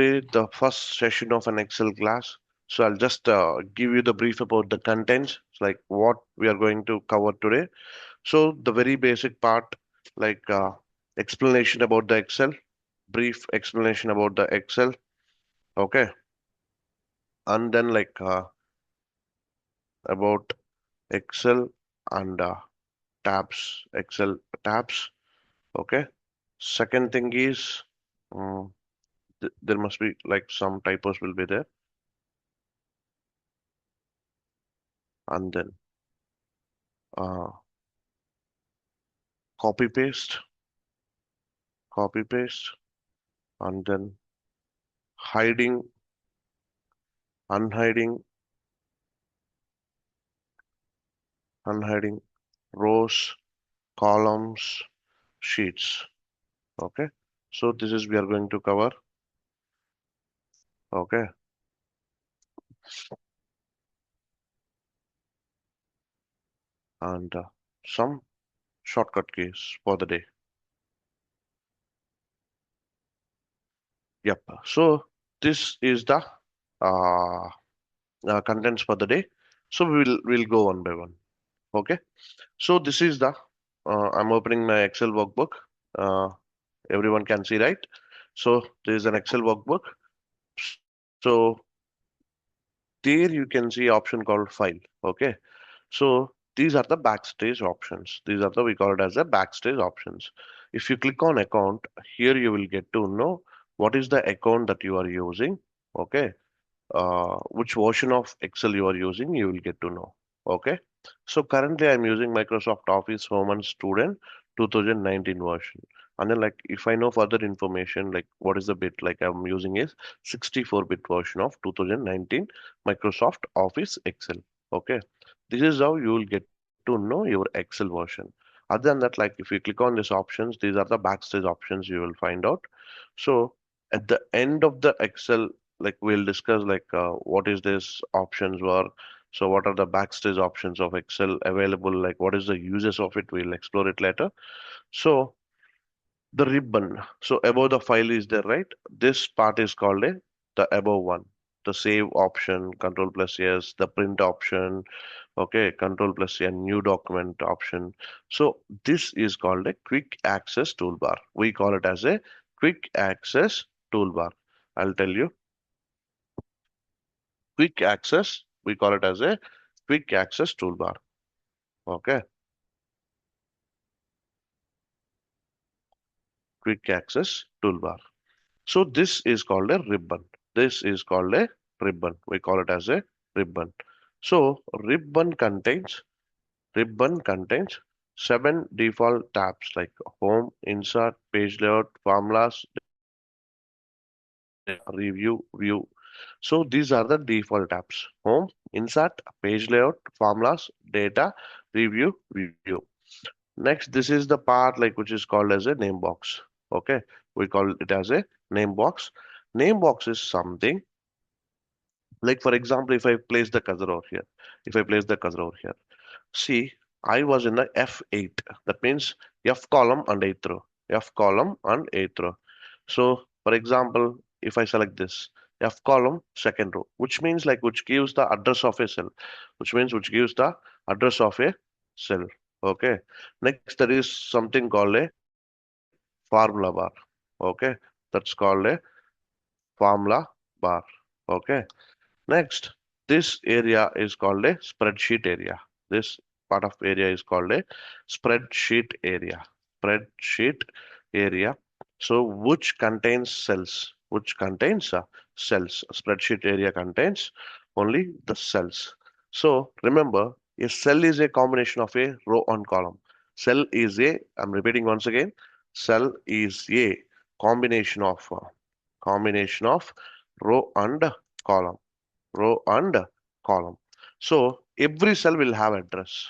the first session of an Excel class. So I'll just give you the brief about the contents, like what we are going to cover today. So the very basic part, like explanation about the Excel, brief explanation about the Excel, okay, and then like about Excel and Excel tabs, okay. Second thing is, um, there must be like some typos will be there, and then uh, copy paste, copy paste, and then hiding, unhiding, unhiding rows, columns, sheets. Okay. So this is we are going to cover. Okay. And some shortcut keys for the day. Yep. So this is the uh, contents for the day. So we'll go one by one. Okay. So this is the I'm opening my Excel workbook. Uh, Everyone can see, right? So there is an Excel workbook. So there you can see option called file. Okay. So these are the backstage options. These are the, we call it as the backstage options. If you click on account, here you will get to know what is the account that you are using. Okay. Which version of Excel you are using, you will get to know. Okay. So currently I'm using Microsoft Office Home and Student 2019 version. And then like if I know further information, like what is the bit like I'm using is 64-bit version of 2019 Microsoft Office Excel. Okay. This is how you will get to know your Excel version. Other than that, like if you click on these options, these are the backstage options you will find out. So at the end of the Excel, like we'll discuss like what is this options were, so what are the backstage options of Excel available, like what is the uses of it, we'll explore it later. So the ribbon, so above the file is there, right? This part is called a the above one, the save option, control plus yes, the print option, okay, control plus a new document option. So this is called a quick access toolbar. We call it as a quick access toolbar. I'll tell you, quick access, we call it as a quick access toolbar. Okay, quick access toolbar. So this is called a ribbon. This is called a ribbon. We call it as a ribbon. So ribbon contains seven default tabs like home, insert, page layout, formulas, review, view. So these are the default tabs: home, insert, page layout, formulas, data, review, view. Next, this is the part like which is called as a name box. Okay, we call it as a name box. Name box is something like, for example, if I place the cursor over here, if I place the cursor over here, see, I was in the F8. That means F column and eighth row, F column and eighth row. So, for example, if I select this F column, second row, which means like which gives the address of a cell, which means which gives the address of a cell. Okay. Next, there is something called a formula bar. Okay. That's called a formula bar. Okay. Next, this area is called a spreadsheet area. This part of area is called a spreadsheet area. Spreadsheet area. So which contains cells? Which contains cells? Spreadsheet area contains only the cells. So remember, a cell is a combination of a row and column. Cell is a, I'm repeating once again, cell is a combination of row and column, row and column. So every cell will have address.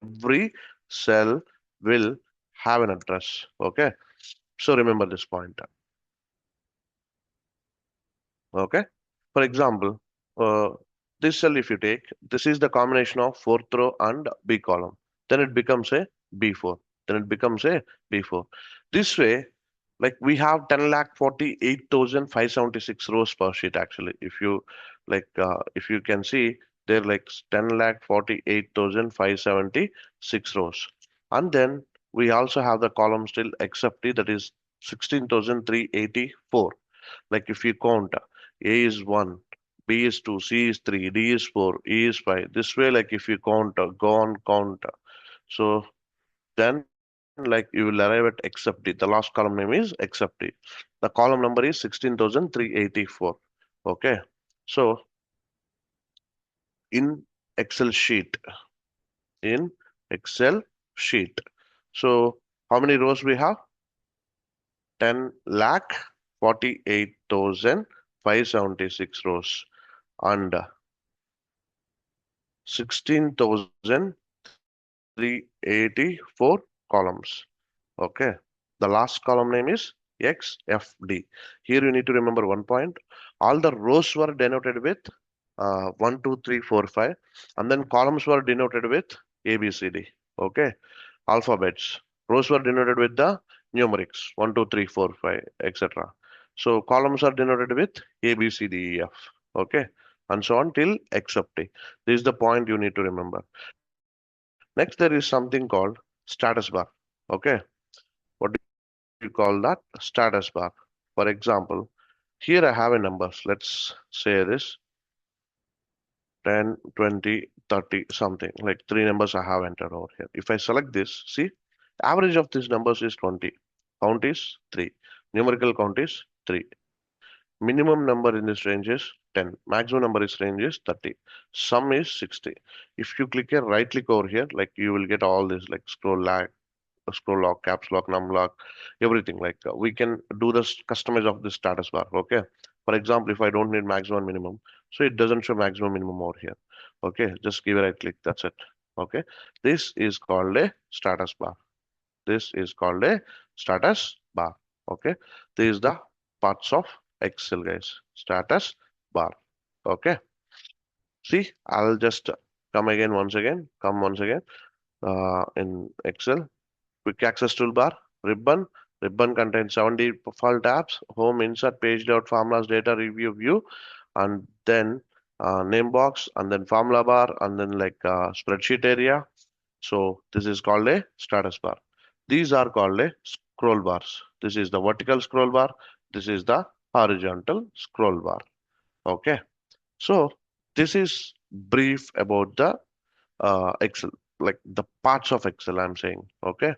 Every cell will have an address. Okay. So remember this point. Okay. For example, uh, this cell, if you take, this is the combination of fourth row and B column. Then it becomes a B4. Then it becomes a B4. This way, like we have 10,48,576 rows per sheet actually. If you if you can see, they're like 10,48,576 rows. And then we also have the column still except T, that is 16,384. Like if you count, A is 1, B is 2, C is 3, D is 4, E is 5. This way, like if you count, go on count. So then like you will arrive at except D. The last column name is except D. The column number is 16,384. Okay. So in Excel sheet, in Excel sheet. So how many rows we have? 10 lakh 48,576 rows and 16,384 columns. Okay. The last column name is XFD. Here you need to remember one point. All the rows were denoted with 1, 2, 3, 4, 5, and then columns were denoted with ABCD. Okay. Alphabets. Rows were denoted with the numerics 1, 2, 3, 4, 5, etc. So columns are denoted with A, B, C, D, E, F. Okay. And so on till except T. This is the point you need to remember. Next, there is something called status bar. Okay. What do you call that? Status bar. For example, here I have a numbers. Let's say this 10, 20, 30, something. Like three numbers I have entered over here. If I select this, see, average of these numbers is 20. Count is 3. Numerical count is 3. Minimum number in this range is 10. Maximum number is range is 30. Sum is 60. If you click a right click over here, like you will get all this like scroll lock, caps lock, num lock, everything. Like we can do this customize of the status bar. Okay. For example, if I don't need maximum minimum, so it doesn't show maximum minimum over here. Okay. Just give a right click. That's it. Okay. This is called a status bar. This is called a status bar. Okay. This is the parts of Excel, guys. Status bar. Okay. See, I'll just come again once again. Come once again in Excel. Quick access toolbar, ribbon. Ribbon contains 70 file tabs, home, insert, page layout, formulas, data, review, view, and then name box, and then formula bar, and then like spreadsheet area. So this is called a status bar. These are called a scroll bars. This is the vertical scroll bar. This is the horizontal scroll bar. Okay. So this is brief about the Excel, like the parts of Excel I'm saying. Okay.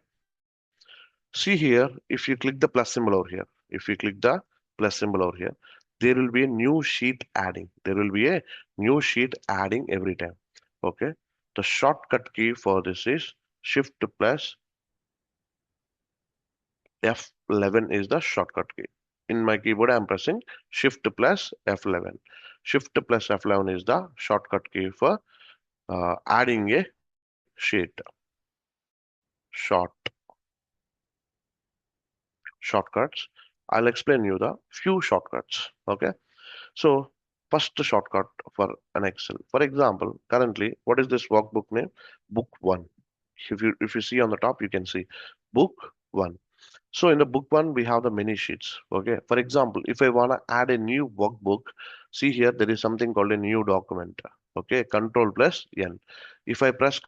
See here, if you click the plus symbol over here, if you click the plus symbol over here, there will be a new sheet adding. There will be a new sheet adding every time. Okay. The shortcut key for this is Shift plus F11 is the shortcut key. In my keyboard, I'm pressing Shift plus F11. Shift plus F11 is the shortcut key for adding a sheet. Short shortcuts. I'll explain you the few shortcuts. Okay. So first shortcut for an Excel. For example, currently, what is this workbook name? Book one. If you see on the top, you can see book one. So in the book one, we have the many sheets. Okay. For example, if I want to add a new workbook, see here, there is something called a new document. Okay. Control plus N. If I press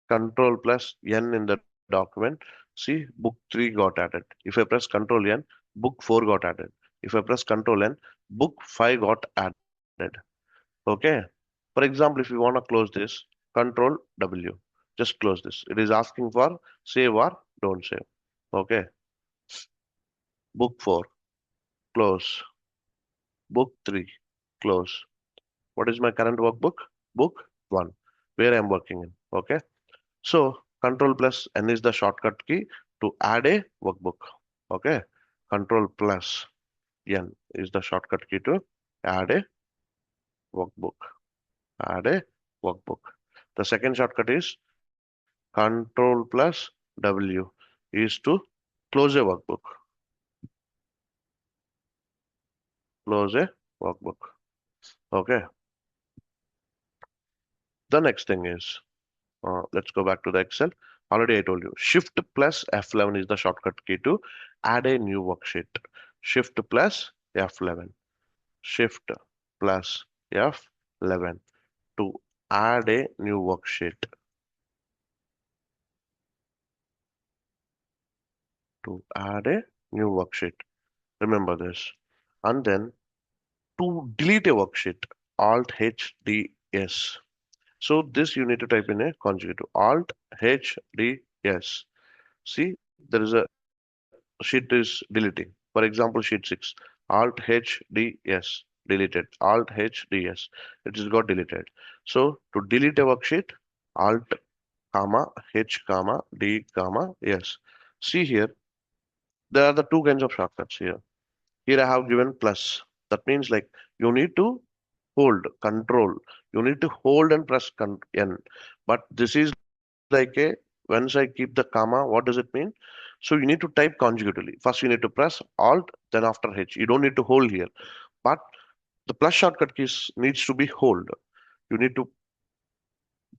Control plus N in the document, see book 3 got added. If I press Control N, book 4 got added. If I press Control N, book 5 got added. Okay. For example, if you want to close this, Control W. Just close this. It is asking for save or don't save. Okay. Book 4, close. Book 3, close. What is my current workbook? Book 1, where I am working in. Okay. So Control plus N is the shortcut key to add a workbook. Okay. Control plus N is the shortcut key to add a workbook. Add a workbook. The second shortcut is Control plus W is to close a workbook. Close a workbook. Okay. The next thing is let's go back to the Excel. Already I told you. Shift plus F11 is the shortcut key to add a new worksheet. Shift plus F11. Shift plus F11 to add a new worksheet. To add a new worksheet. Remember this. And then to delete a worksheet, Alt H D S. So this you need to type in a conjugative. Alt H D S. See, there is a sheet is deleting. For example, sheet 6. Alt H D S. Deleted. Alt H D S. It is got deleted. So to delete a worksheet, Alt comma H comma D comma S. See here, there are the two kinds of shortcuts here. Here I have given plus. That means like you need to hold control. You need to hold and press N. But this is like a once I keep the comma, what does it mean? So you need to type consecutively. First you need to press Alt, then after H. You don't need to hold here. But the plus shortcut keys needs to be hold. You need to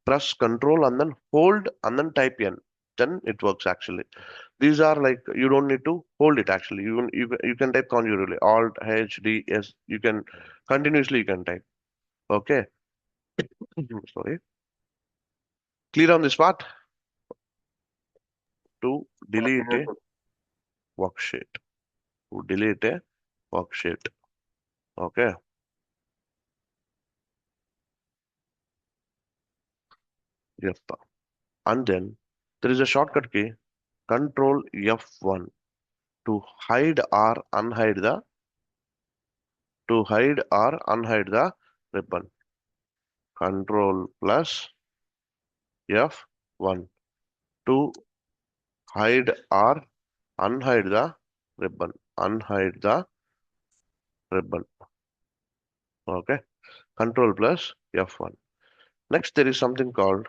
press control and then hold and then type N. Then it works actually. These are like you don't need to hold it actually. You can type consecutively. Alt H D S. You can continuously you can type. Okay. Sorry. Clear on this part to delete a worksheet. To delete a worksheet. Okay. Yep. And then there is a shortcut key Control F1 to hide or unhide the ribbon. Control plus F1 to hide or unhide the ribbon. Unhide the ribbon. Okay. Control plus F1. Next, there is something called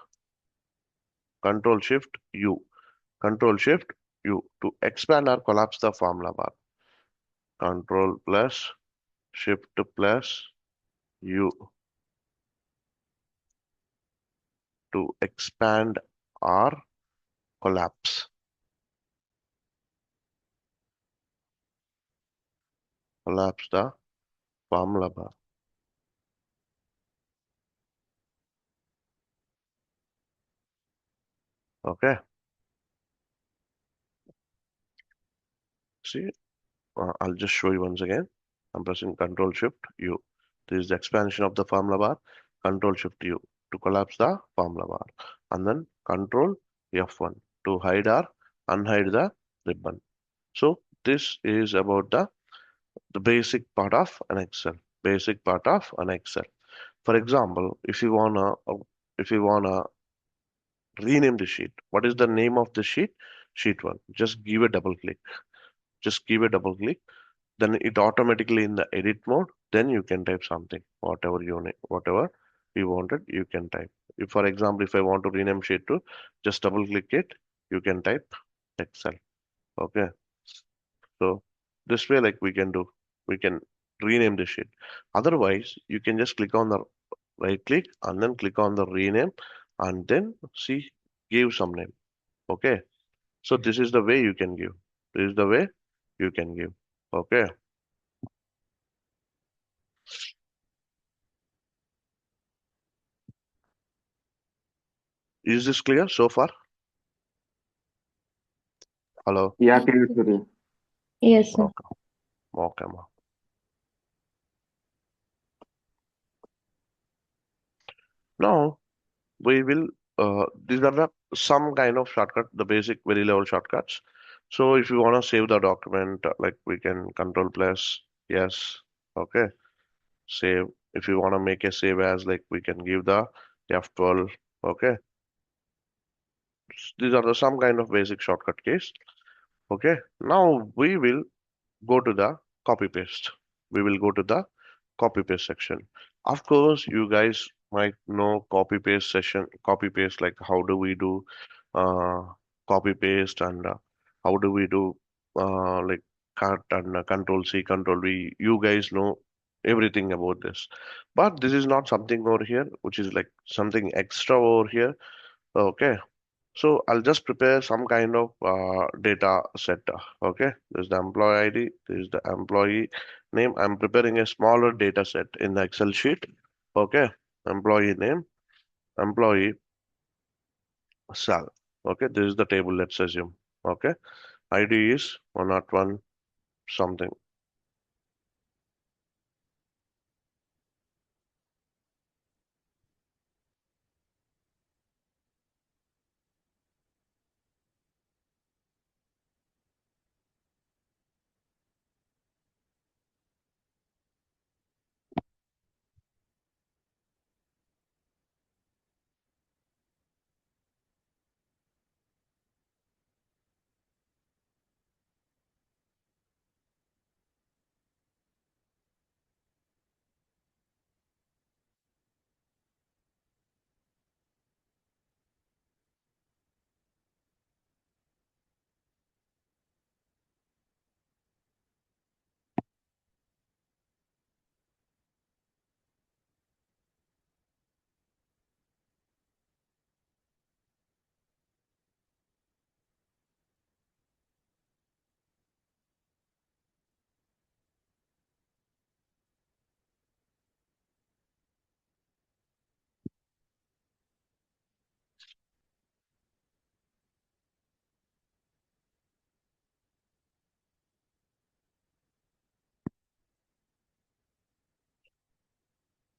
Control Shift U. Control Shift U to expand or collapse the formula bar. Control plus Shift plus U to expand or collapse. Collapse the formula bar. Okay. See, I'll just show you once again. I'm pressing Control Shift U. This is the expansion of the formula bar. Control Shift U to collapse the formula bar. And then Control F1 to hide or unhide the ribbon. So this is about the basic part of an Excel. Basic part of an Excel. For example, if you wanna rename the sheet, what is the name of the sheet? Sheet 1. Just give a double click. Just give a double click. Then it automatically in the edit mode. Then you can type something, whatever you wanted, you can type. If, for example, if I want to rename sheet 2, just double click it. You can type Excel. Okay. So this way, like we can rename the sheet. Otherwise, you can just click on the right click and then click on the rename and then see give some name. Okay. So this is the way you can give. This is the way you can give. Okay. Is this clear so far? Hello. Yeah, clear, Surya. Yes, sir. Okay. Okay. Now we will. These are some kind of shortcut, the basic very level shortcuts. So if you want to save the document, like we can Control plus yes. Okay. Save. If you want to make a save as, like we can give the F12. Okay. These are the some kind of basic shortcut keys. Okay. Now we will go to the copy paste. We will go to the copy paste section. Of course, you guys might know copy paste, like how do we do uh, copy paste and how do we do like cut and control C, control V. You guys know everything about this. But this is not something over here, which is like something extra over here. Okay. So I'll just prepare some kind of data set. Okay, there's the employee ID, there's the employee name. I'm preparing a smaller data set in the Excel sheet. Okay, employee name, employee sal. Okay, this is the table, let's assume. Okay, ID is 101 something.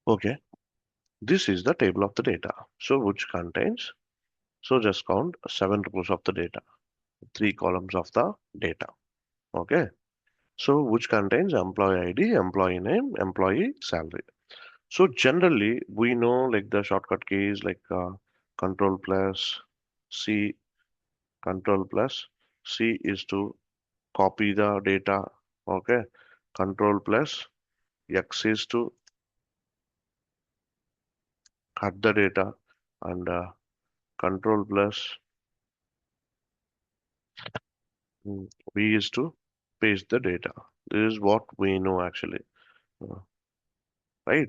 Okay, this is the table of the data. So which contains, so just count 7 rows of the data, 3 columns of the data. Okay, so which contains employee ID, employee name, employee salary. So generally, we know like the shortcut keys like Control plus C, Control plus C is to copy the data. Okay, Control plus X is to cut the data, and Control plus V is to paste the data. This is what we know actually, uh, right?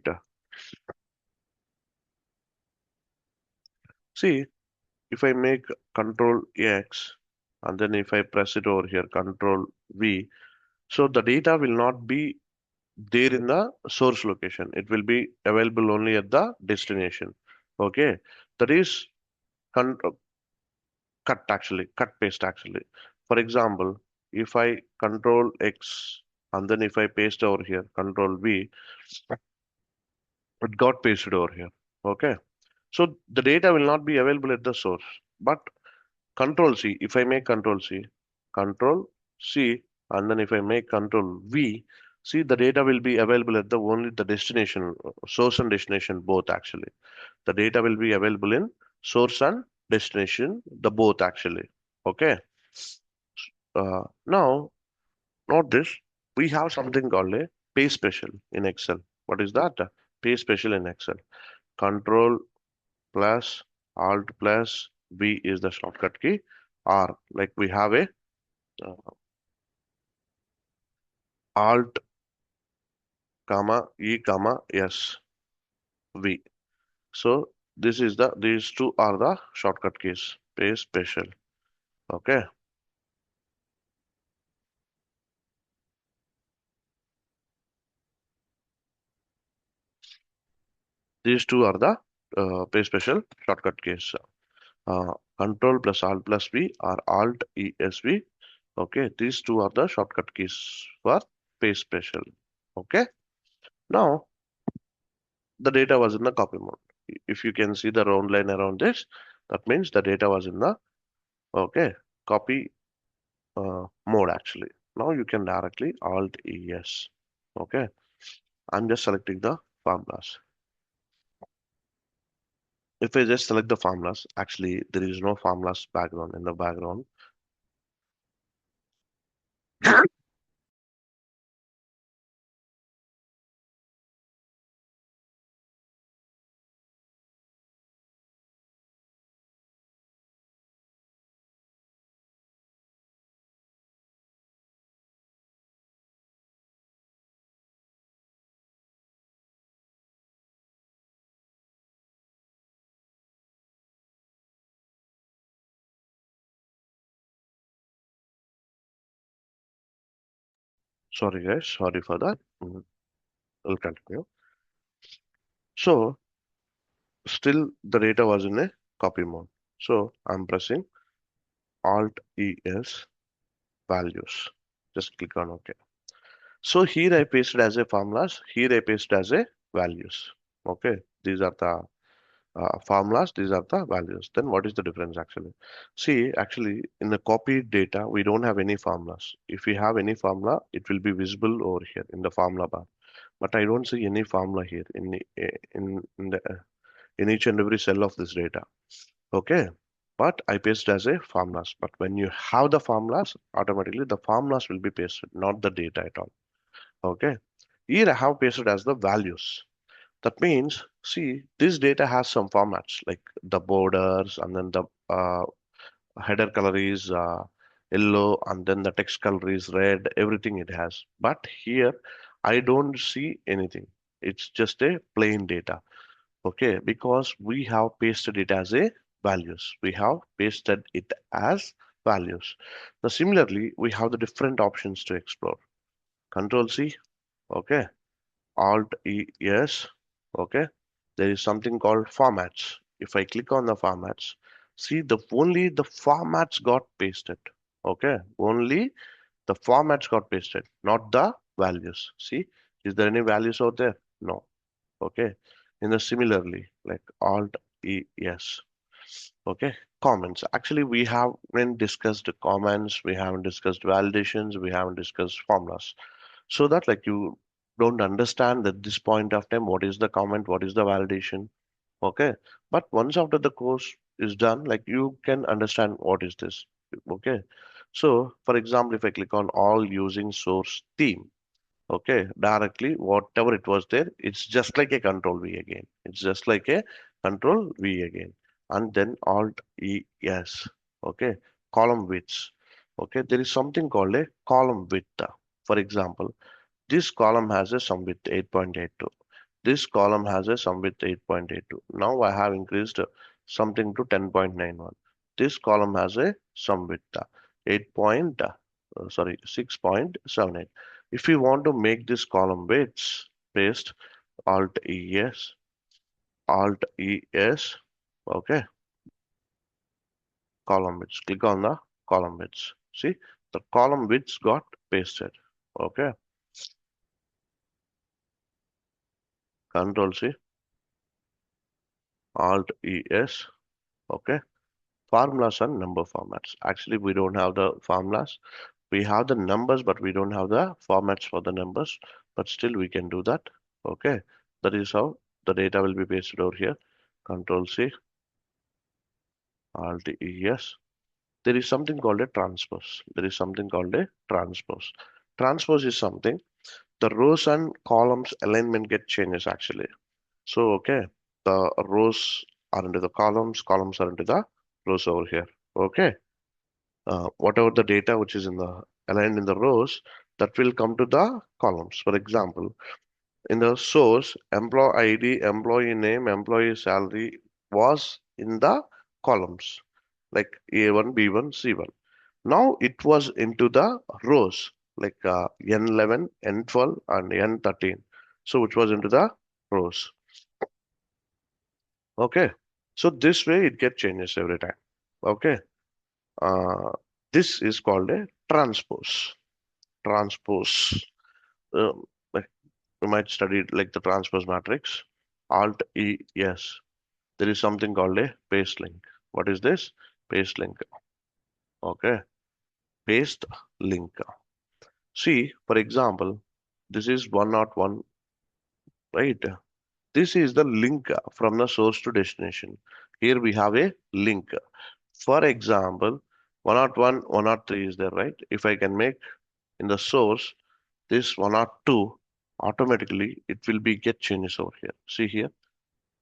See, if I make Control X and then if I press it over here, Control V, so the data will not be there in the source location. It will be available only at the destination. Okay, that is con cut actually, cut paste actually. For example, if I Control X and then if I paste over here, Control V, it got pasted over here. Okay, so the data will not be available at the source, but Control C, if I make Control C, Control C, and then if I make Control V, see the data will be available at the only the destination, source and destination both actually. The data will be available in source and destination, the both actually. Okay. Now, note this. We have something called a pay special in Excel. What is that? Pay special in Excel. Control plus Alt plus V is the shortcut key. Or like we have a uh, Alt comma E comma S V. So this is the these two are the shortcut keys. Pay special. Okay. These two are the pay special shortcut keys. Control plus Alt plus V or Alt ESV. Okay, these two are the shortcut keys for pay special. Okay. Now the data was in the copy mode. If you can see the round line around this, that means the data was in the okay copy mode actually. Now you can directly Alt ES. Okay, I'm just selecting the formulas. If I just select the formulas, actually there is no formulas background in the background. Sorry guys, sorry for that. We'll continue. So still the data was in a copy mode. So I'm pressing Alt ES values. Just click on OK. So here I pasted as a formulas. Here I pasted as a values. Okay, these are the formulas. These are the values. Then what is the difference actually? See, actually in the copied data we don't have any formulas. If we have any formula, it will be visible over here in the formula bar. But I don't see any formula here in each and every cell of this data. Okay, but I paste as a formulas. But when you have the formulas, automatically the formulas will be pasted, not the data at all. Okay, here I have pasted as the values. That means, see, this data has some formats like the borders, and then the header color is yellow, and then the text color is red, everything it has. But here I don't see anything. It's just a plain data. Okay, because we have pasted it as a values. We have pasted it as values. Now, similarly, we have the different options to explore. Control C, okay, Alt E, yes, okay. There is something called formats. If I click on the formats, see the only the formats got pasted. Okay, only the formats got pasted, not the values. See, is there any values out there? No. Okay, in the similarly like Alt E, yes. Okay, comments. Actually, we haven't discussed comments, we haven't discussed validations, we haven't discussed formulas. So that like you don't understand at this point of time what is the comment, what is the validation. Okay, but once after the course is done, like you can understand what is this. Okay, so for example, if I click on all using source theme, okay, directly whatever it was there, it's just like a control V again. It's just like a control V again. And then Alt E S. Okay, column widths. Okay, there is something called a column width. For example, this column has a sum width 8.82. This column has a sum width 8.82. Now I have increased something to 10.91. This column has a sum width 6.78. If you want to make this column widths, paste Alt ES, Alt ES, okay, column widths. Click on the column widths. See, the column widths got pasted. Okay, Control C, Alt ES, okay. Formulas and number formats. Actually, we don't have the formulas. We have the numbers, but we don't have the formats for the numbers. But still, we can do that. Okay, that is how the data will be pasted over here. Control C, Alt ES. There is something called a transpose. There is something called a transpose. Transpose is something the rows and columns alignment get changes actually. So okay, the rows are into the columns, columns are into the rows over here. Okay. Whatever the data which is in the aligned in the rows, that will come to the columns. For example, in the source, employee ID, employee name, employee salary was in the columns like A1, B1, C1. Now it was into the rows like N11, N12, and N13. So which was into the rows. Okay. So this way it get changes every time. Okay. Uh, this is called a transpose. Transpose. Like you might study it like the transpose matrix. Alt E, yes. There is something called a paste link. What is this? Paste link. Okay. Paste link. See, for example, this is 101, right? This is the link from the source to destination. Here we have a link. For example, 101, 103 is there, right? If I can make in the source this 102, automatically it will be get changes over here. See here,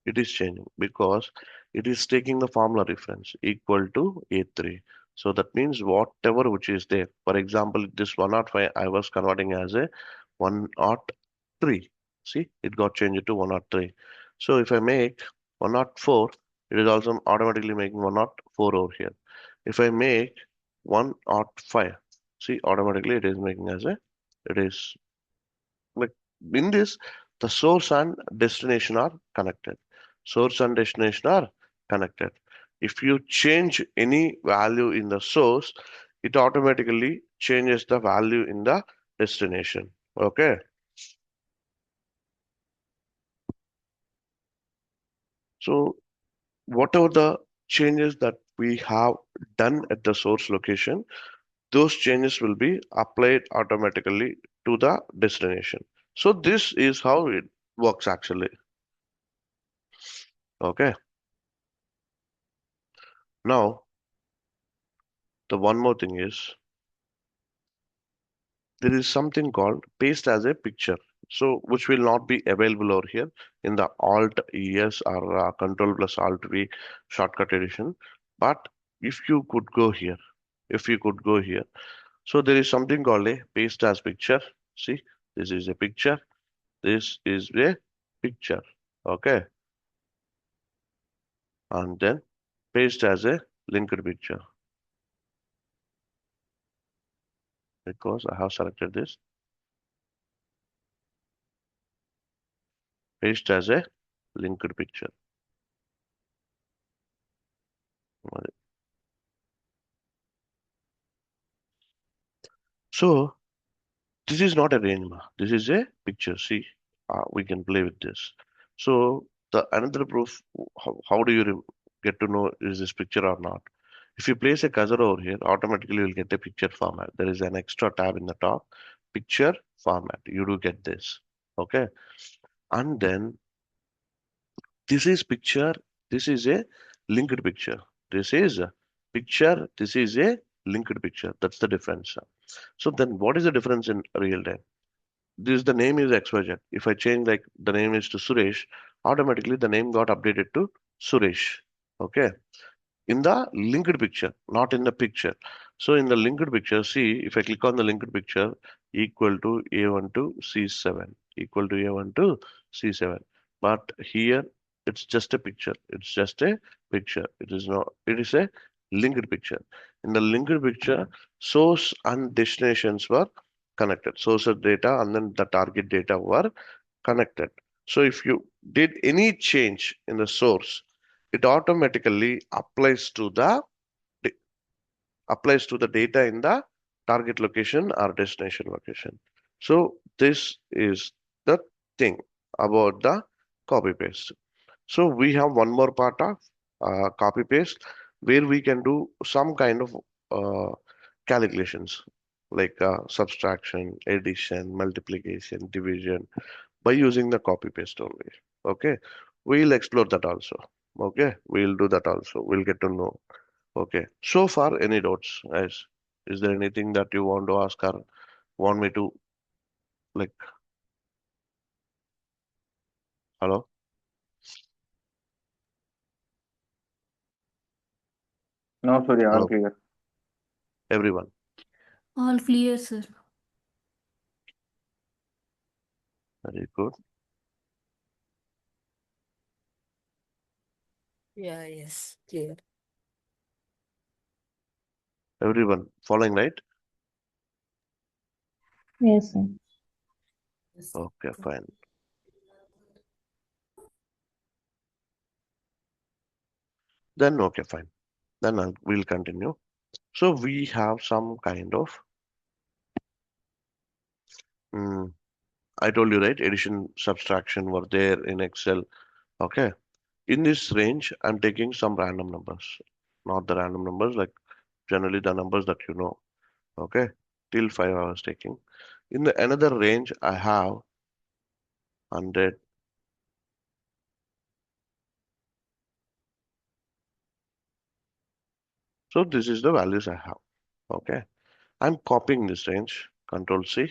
it is changing because it is taking the formula reference equal to A3. So that means whatever which is there. For example, this 105 I was converting as a 103. See, it got changed to 103. So if I make 104, it is also automatically making 104 over here. If I make 105, see, automatically it is making as a It is like in this, the source and destination are connected. Source and destination are connected. If you change any value in the source, it automatically changes the value in the destination. Okay. So whatever the changes that we have done at the source location, those changes will be applied automatically to the destination. So this is how it works actually. Okay. Now, the one more thing is there is something called paste as a picture. So which will not be available over here in the Alt ES or Control plus Alt V shortcut edition. But if you could go here, if you could go here, so there is something called a paste as picture. See, this is a picture. This is a picture. Okay. And then paste as a linked picture because I have selected this. Paste as a linked picture. So this is not a range map. This is a picture. See, we can play with this. So the another proof, how do you get to know is this picture or not? If you place a cursor over here, automatically you'll get a picture format. There is an extra tab in the top, picture format. You do get this. Okay. And then this is picture. This is a linked picture. This is a picture. This is a linked picture. That's the difference. So then what is the difference in real time? This the name is XYZ. If I change like the name is to Suresh, automatically the name got updated to Suresh. Okay. In the linked picture, not in the picture. So in the linked picture, see if I click on the linked picture equal to A1 to C7, equal to A1 to C7. But here it's just a picture. It's just a picture. It is not, it is a linked picture. In the linked picture, source and destinations were connected. Source of data and then the target data were connected. So if you did any change in the source, it automatically applies to the data in the target location or destination location. So this is the thing about the copy paste. So we have one more part of copy paste where we can do some kind of uh, calculations like subtraction, addition, multiplication, division by using the copy paste only. Okay, we'll explore that also. Okay, we'll do that also. We'll get to know. Okay, so far any doubts, guys? Is there anything that you want to ask or want me to like? Hello, No, sorry, all hello, clear. everyone. All clear, sir. Very good. Yeah, yes, clear. Everyone following, right? Yes, sir. Yes. Okay, fine. Then okay, fine. Then we'll continue. So we have some kind of. mm, I told you right. Addition, subtraction were there in Excel. Okay. In this range, I'm taking some random numbers, not the random numbers like generally the numbers that you know. Okay. Till 5 I was taking. In the another range, I have 100. So this is the values I have. Okay. I'm copying this range. Control C.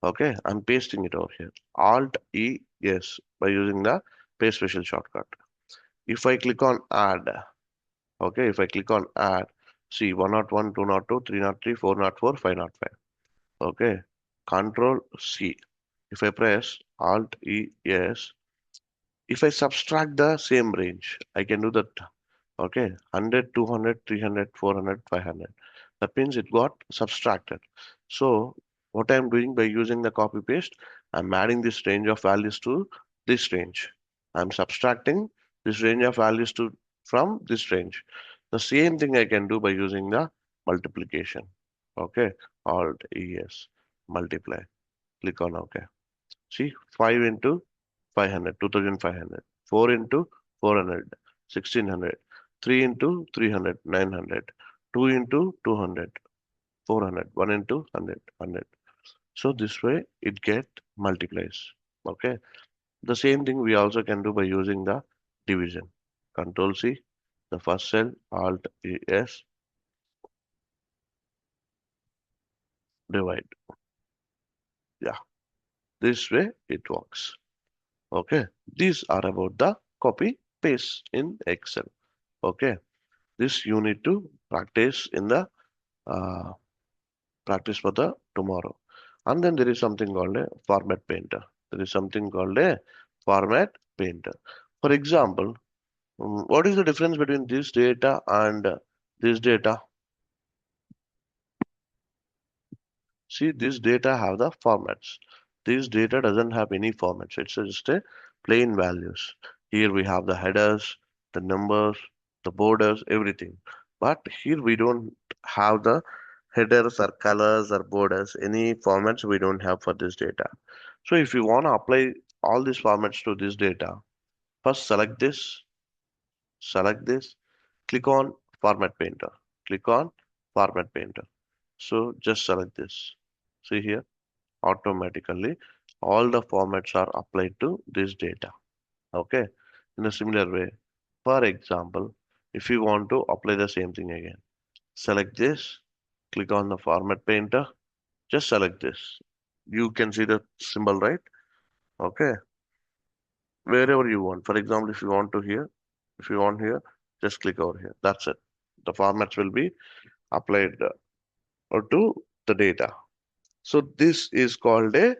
Okay. I'm pasting it over here. Alt E yes by using the paste special shortcut. If I click on add, okay. If I click on add, see 101, 202, 303, 404, 505. Okay. Control C. If I press Alt E yes, if I subtract the same range, I can do that. Okay, 100, 200, 300, 400, 500. That means it got subtracted. So What I'm doing by using the copy paste, I'm adding this range of values to this range. I'm subtracting this range of values to from this range. The same thing I can do by using the multiplication. Okay, Alt ES, multiply. Click on OK. See, 5 into 500, 2500, 4 into 400, 1600, 3 into 300, 900, 2 into 200, 400, 1 into 100, 100. So this way it get multiplies. Okay. The same thing we also can do by using the division. Control C, the first cell, Alt ES, divide. Yeah, this way it works. Okay. These are about the copy paste in Excel. Okay. This you need to practice in the uh, practice for the tomorrow. And then there is something called a format painter. There is something called a format painter. For example, what is the difference between this data and this data? See, this data have the formats. This data doesn't have any formats. It's just a plain values. Here we have the headers, the numbers, the borders, everything. But here we don't have the headers or colors or borders. Any formats we don't have for this data. So if you want to apply all these formats to this data, first select this, click on Format Painter. Click on Format Painter. So just select this. See here, automatically all the formats are applied to this data. Okay. In a similar way, for example, if you want to apply the same thing again, select this, click on the Format Painter, just select this. You can see the symbol, right? Okay. Wherever you want. For example, if you want to here, if you want here, just click over here. That's it. The formats will be applied or to the data. So this is called a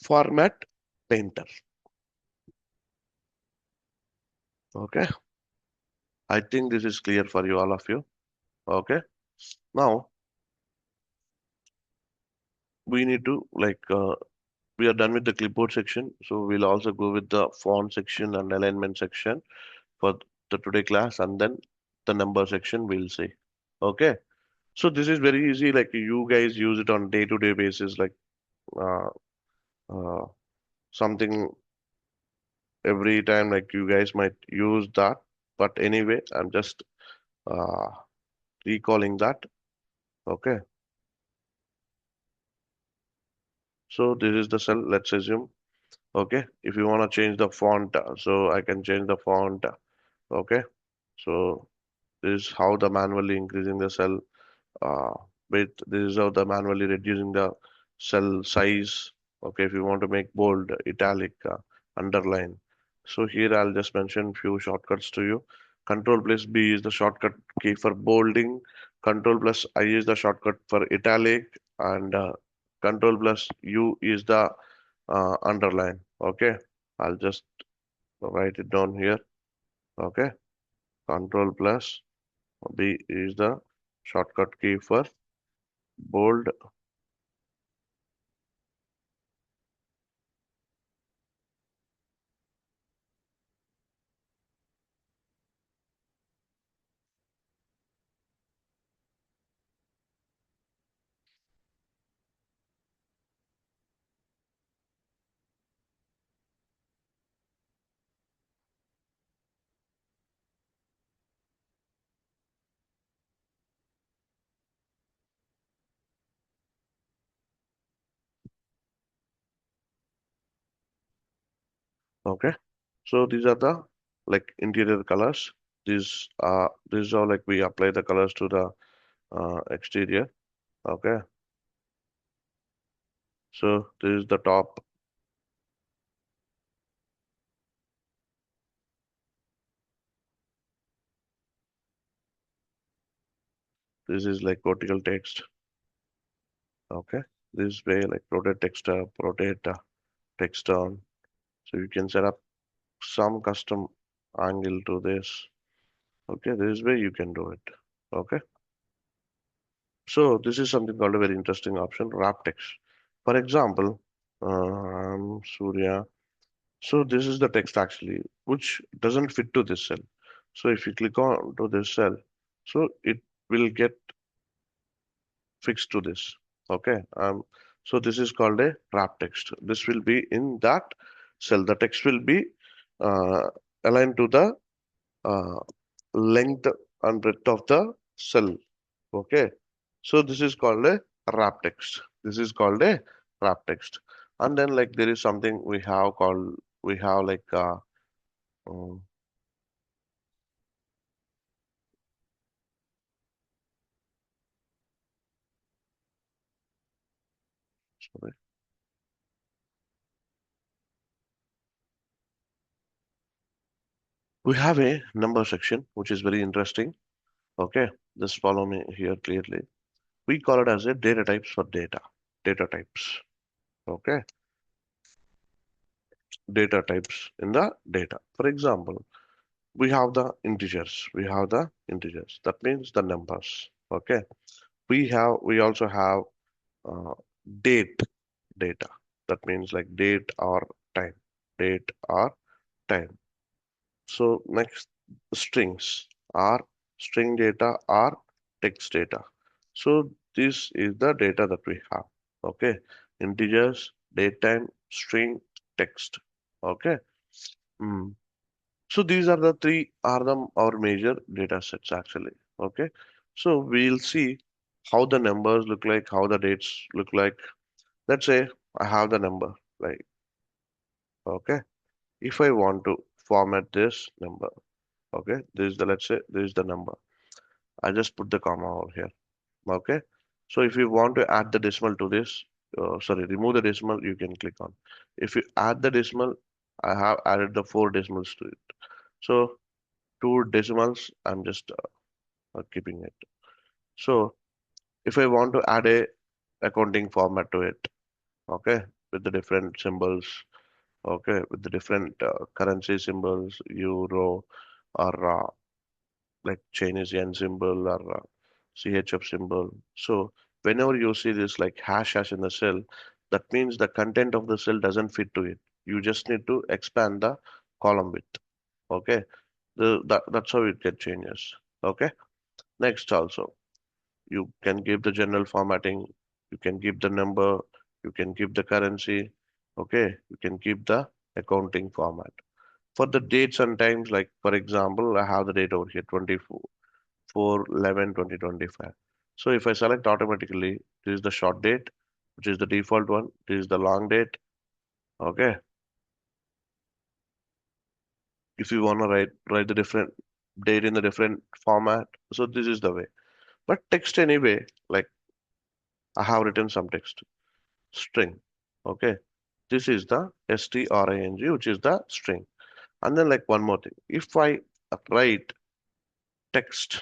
format painter. Okay. I think this is clear for you, all of you. Okay. Now we need to we are done with the clipboard section. So we'll also go with the font section and alignment section for the today class, and then the number section we'll see. Okay. So this is very easy. Like you guys use it on day-to-day basis, like uh, uh, something every time. Like you guys might use that. But anyway, I'm just uh, recalling that. Okay. So this is the cell. Let's assume. Okay. If you want to change the font, so I can change the font. Okay. So this is how the manually increasing the cell. uh, with this is how the manually reducing the cell size. Okay, if you want to make bold, italic, underline. So here I'll just mention few shortcuts to you. Control plus B is the shortcut key for bolding. Control plus I is the shortcut for italic, and Control plus U is the underline. Okay, I'll just write it down here. Okay, Control plus B is the shortcut key for bold. Okay, so these are the like interior colors. These are like we apply the colors to the exterior. Okay, so this is the top. This is like vertical text. Okay, this way like rotate text up, rotate text down. So you can set up some custom angle to this. Okay, this way you can do it. Okay, So this is something called a very interesting option, wrap text. For example, Surya. So this is the text actually, which doesn't fit to this cell. So if you click on to this cell, so it will get fixed to this. Okay. So this is called a wrap text. This will be in that cell. The text will be uh, aligned to the uh, length and breadth of the cell. Okay. So this is called a wrap text. This is called a wrap text. And then like there is something we have called, we have like um, sorry. We have a number section which is very interesting. Okay, just follow me here clearly. We call it as a data types for data. Data types. Okay, data types in the data. For example, we have the integers. We have the integers. That means the numbers. Okay, we also have uh, date data. That means like date or time. Date or time. So next, strings are string data or text data. So this is the data that we have. Okay, integers, datetime, string, text. Okay. Mm. So these are the three are the our major data sets actually. Okay. So we'll see how the numbers look like, how the dates look like. Let's say I have the number, like, okay. If I want to format this number, okay, this is the, let's say this is the number. I just put the comma over here. Okay. So if you want to add the decimal to this, sorry, remove the decimal, you can click on. If you add the decimal, I have added the four decimals to it. So two decimals, I'm just keeping it. So if I want to add a accounting format to it, okay, with the different symbols, okay, with the different currency symbols, euro or like Chinese yen symbol or CHF symbol. So whenever you see this like hash in the cell, that means the content of the cell doesn't fit to it. You just need to expand the column width. Okay, that's how it get changes. Okay, next also you can give the general formatting. You can give the number. You can give the currency. Okay, you can give the accounting format. For the dates and times, like for example, I have the date over here 24 4/11/2025. So if I select automatically, this is the short date, which is the default one. This is the long date. Okay. If you want to write the different date in the different format, so this is the way. But text anyway, like I have written some text string. Okay. This is the string, which is the string. And then like one more thing. If I write text,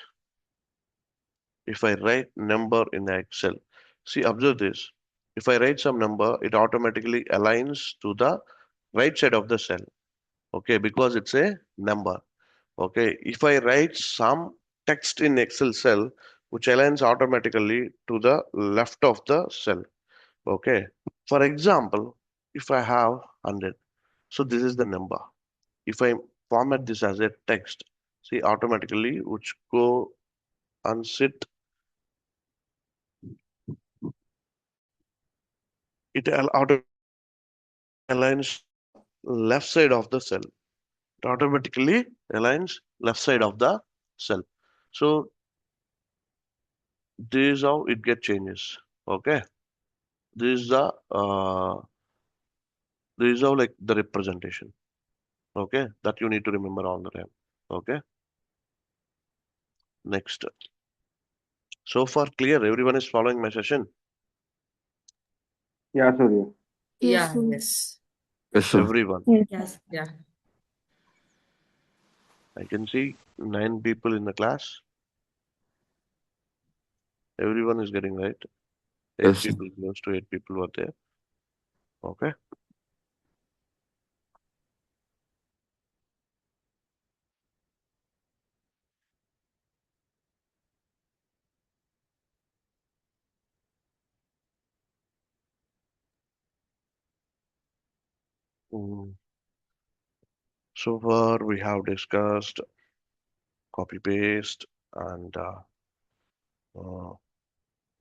if I write number in the Excel, see, observe this. If I write some number, it automatically aligns to the right side of the cell. Okay, because it's a number. Okay, if I write some text in Excel cell, which aligns automatically to the left of the cell. Okay, for example, if I have 100, so this is the number. If I format this as a text, see automatically, which go and sit, it aligns left side of the cell. It automatically aligns left side of the cell. So this is how it get changes. Okay, this is the this is how like the representation. Okay, that you need to remember all the time. Okay, next. So far clear. Everyone is following my session. Yeah, Surya. Yes, Yeah, sir. yes. Yes, sir. Everyone. Yes. Yes. Yeah. I can see 9 people in the class. Everyone is getting right. Eight Yes, sir. people, close to 8 people were there. Okay. Mm. So far we have discussed copy paste and uh,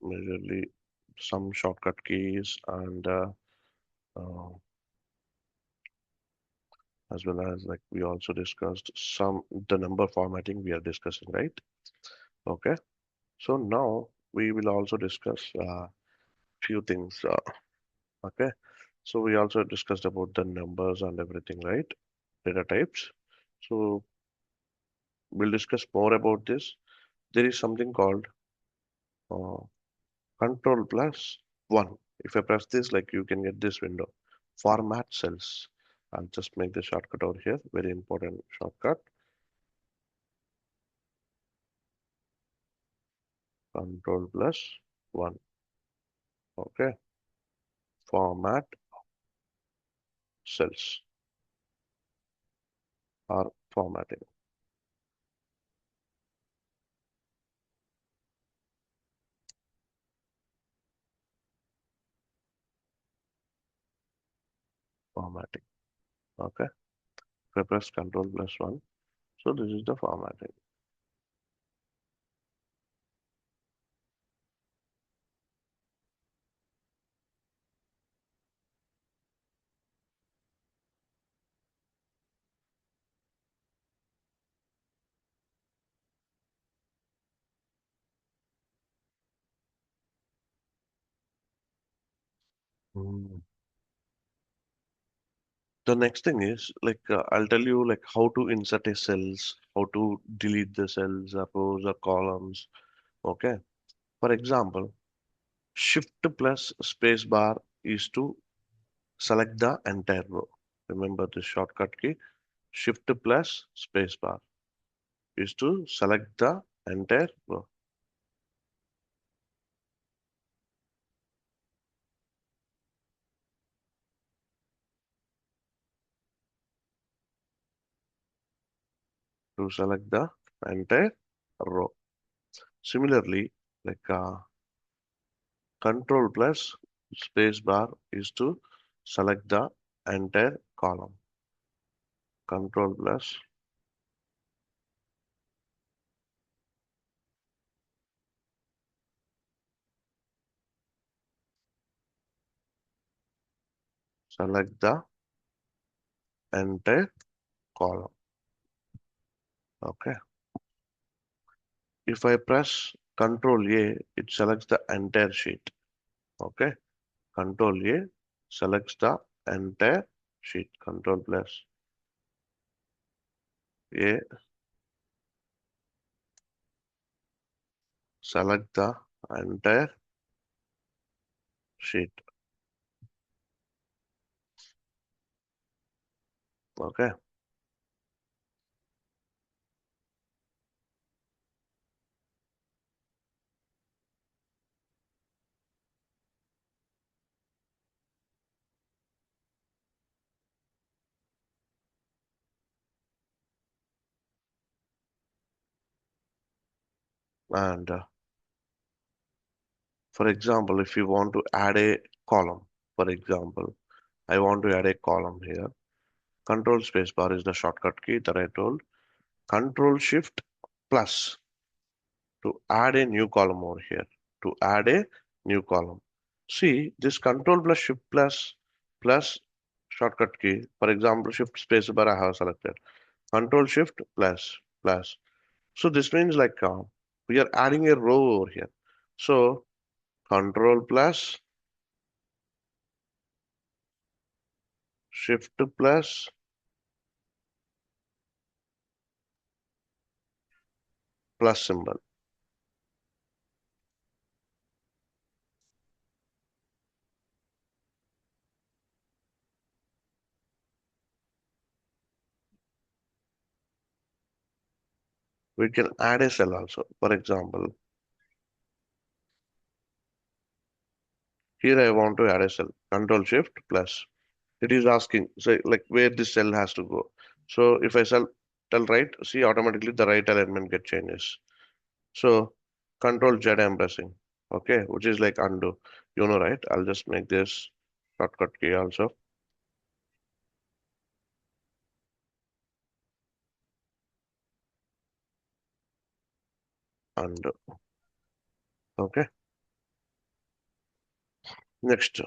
majorly some shortcut keys and uh, as well as like we also discussed some the number formatting we are discussing, right? Okay, so now we will also discuss few things. Okay, so we also discussed about the numbers and everything, right? Data types. So we'll discuss more about this. There is something called uh, Control plus one. If I press this, like you can get this window. Format cells. I'll just make the shortcut over here. Very important shortcut. Control plus one. Okay. Format cells or formatting. Formatting. Okay. If I press Control plus one. So this is the formatting. Hmm. The next thing is like I'll tell you like how to insert a cells, how to delete the cells, rows or columns. Okay. For example, Shift plus space bar is to select the entire row. Remember the shortcut key. Shift plus space bar is to select the entire row. To select the entire row. Similarly, like Control plus space bar is to select the entire column. Control plus select the entire column. Okay. If I press Control A, it selects the entire sheet. Okay. Control A selects the entire sheet. Control plus A select the entire sheet. Okay. And for example, if you want to add a column, for example, I want to add a column here. Control space bar is the shortcut key that I told. Control shift plus to add a new column over here. To add a new column. See this control plus shift plus shortcut key. For example, shift space bar I have selected. Control shift plus. So this means like we are adding a row over here. So control plus shift plus symbol. We can add a cell also. For example, here I want to add a cell. Control shift plus. It is asking, so like where this cell has to go. So if I tell right, see automatically the right alignment get changes. So control Z I'm pressing. Okay, which is like undo. You know, right? I'll just make this shortcut key also. undo. Okay. Next,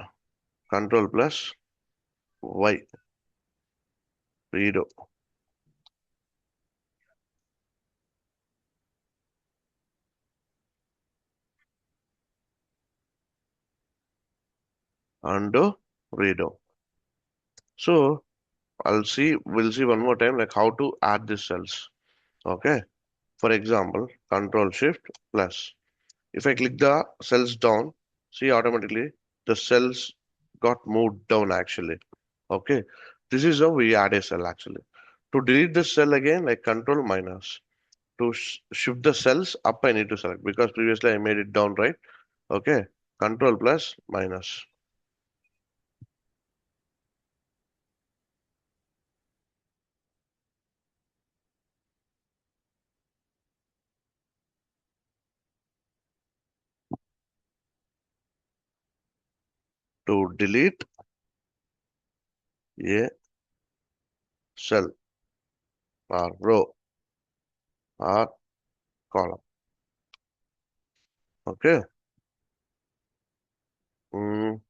control plus Y, redo. Undo, redo. So we'll see one more time like how to add these cells. Okay. For example, control shift plus. If I click the cells down, see automatically the cells got moved down actually. Okay. This is how we add a cell actually. To delete the cell again, like control minus. To shift the cells up, I need to select because previously I made it down, right? Okay. Control plus minus. To delete a cell or row or column. Okay. Mm.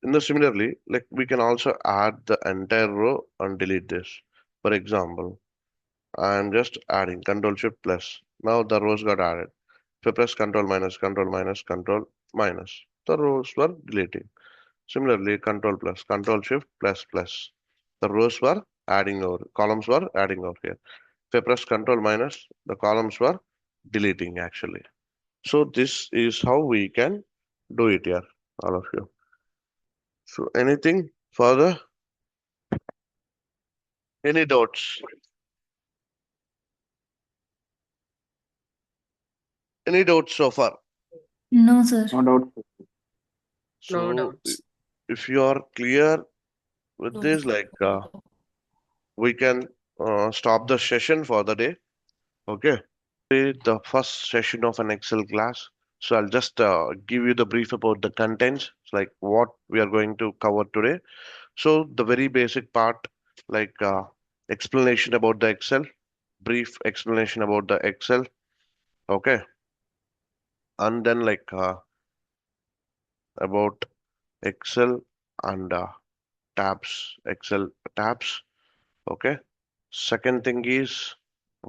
In the similarly, like we can also add the entire row and delete this. For example, I'm just adding control shift plus. Now the rows got added. If I press control minus, control minus, control minus, the rows were deleting. Similarly, control plus, control shift plus plus. The rows were adding over, columns were adding over here. If I press control minus, the columns were deleting actually. So this is how we can do it here, all of you. So anything further? Any doubts? Any doubts so far? No, sir. No doubt. No So doubts. if you are clear with No. this, like we can stop the session for the day. Okay. The first session of an Excel class. So I'll just give you the brief about the contents, like what we are going to cover today. So the very basic part, like explanation about the Excel, brief explanation about the Excel. Okay. And then like about Excel and tabs, Excel tabs. Okay. Second thing is